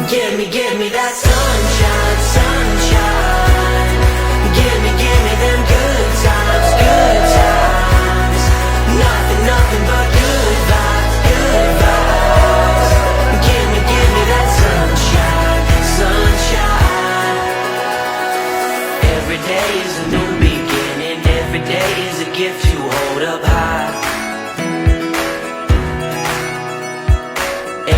Give me that sunshine, sunshine. Give me them good times, good times. Nothing but good vibes, good vibes. Give me that sunshine, sunshine. Every day is a new beginning. Every day is a gift you hold up high.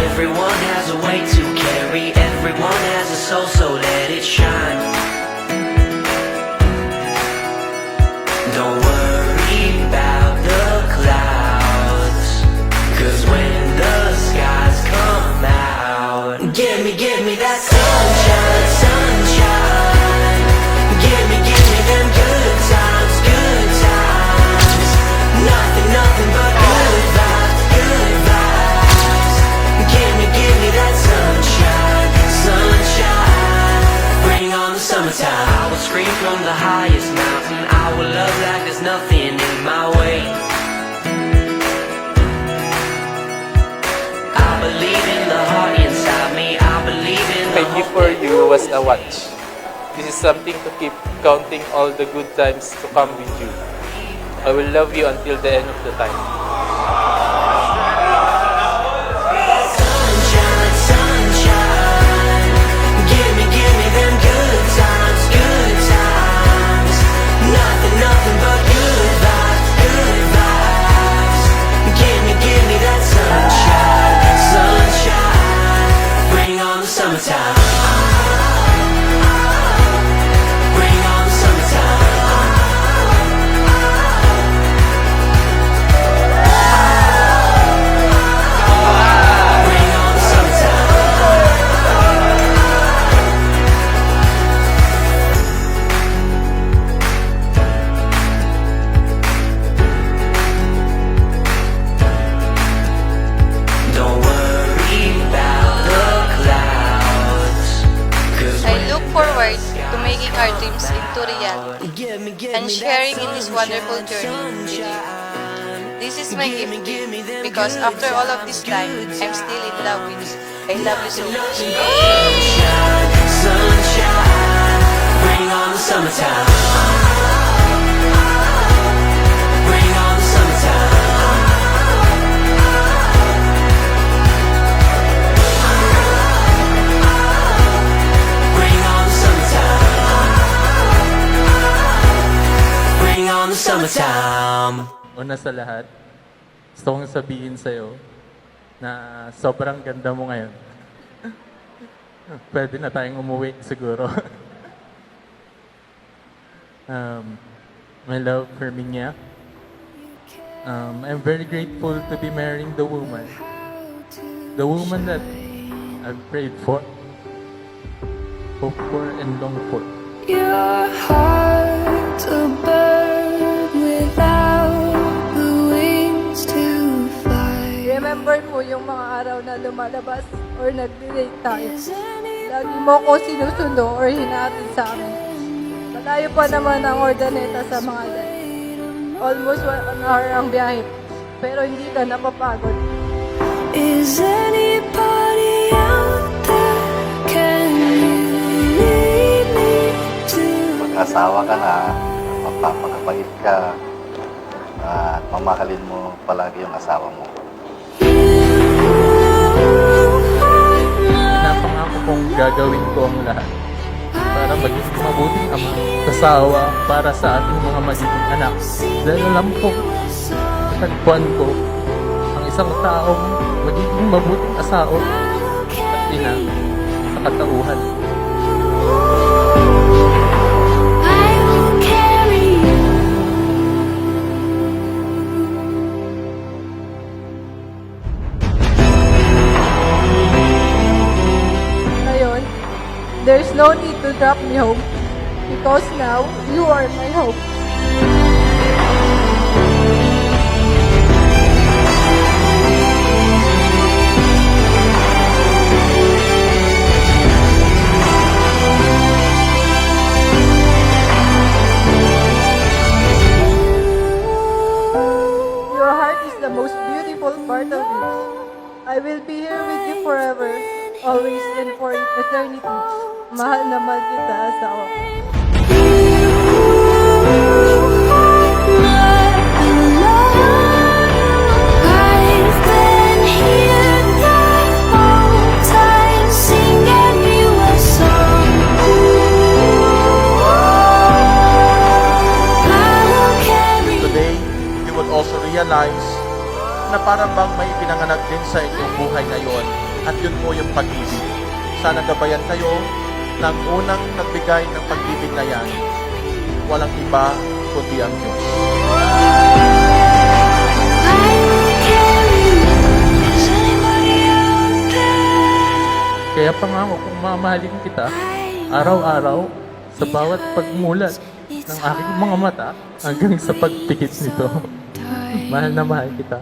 Everyone has a way to carry. Everyone has a soul, so let it shine. Don't worry about the clouds, 'cause when the skies come out, give me that sunshine, sunshine. Give me them good times, good times. Nothing but good vibes, good vibes. Give me that sunshine, sunshine. Bring on the summertime. I will scream from the highest mountain. I will love like there's nothing in my way. I believe in the heart inside me. I believe in the My gift for you was a watch. This is something to keep counting all the good times to come with you. I will love you until the end of the time. sunshine, sunshine. Give me them good times, good times. Nothing but good vibes, good vibes. Give me that sunshine, sunshine. Bring on the summertime. Bring on the summertime. Bring on the summertime. Don't worry about the clouds, 'cause I look forward to making our dreams into reality and sharing in this wonderful journey with you. This is my gift to you, because after all of this time, I'm still in love with you. I love you so much. sunshine, sunshine. Bring on the summertime. Bring on the summertime. Bring on the summertime. Bring on the summertime. Una sa lahat, gusto kong sabihin sa'yo na sobrang ganda mo ngayon. Pwede na tayong umuwi siguro. My love, Herminia. I'm very grateful to be marrying the woman that I've prayed for, hoped for, and longed for. Your heart's a bird without the wings to fly. Remember mo yung mga araw na lumalabas or nag-relate tayo. Lagi mo ko sinusundo or hinatid sa amin. Malayo pa naman ang Ordaneta sa mga dyan. Almost 1 hour ang biyahe. Pero hindi ka napapagod. Is anybody out there? Can you lead me to? Mag-asawa ka na, magpapakabait ka, at mamahalin mo palagi yung asawa mo. Pinapangako kong gagawin ko ang lahat para maging mabuting ama, kasawa para sa ating mga magiging anak. Dahil alam ko, tagpuan ko ang isang taong magiging mabuting asawa at ina sa katauhan. I will carry you. Ngayon, there's no need to drop me home because now you are my hope. Your heart is the most beautiful part of me. I will be here with you forever, always and for eternity. Mahal na mahal kita, asawa ko. Today, you would also realize na parang bang may pinanganak din sa inyong buhay ngayon at yun po yung pag-ibig. Sana gabayan kayo ng unang nagbigay ng pag-ibig na yan. Walang iba kundi ang Diyos. Kaya pangako kong mamahalin kita araw-araw sa bawat pagmulat ng aking mga mata hanggang sa pagpikit nito. Mahal na mahal kita.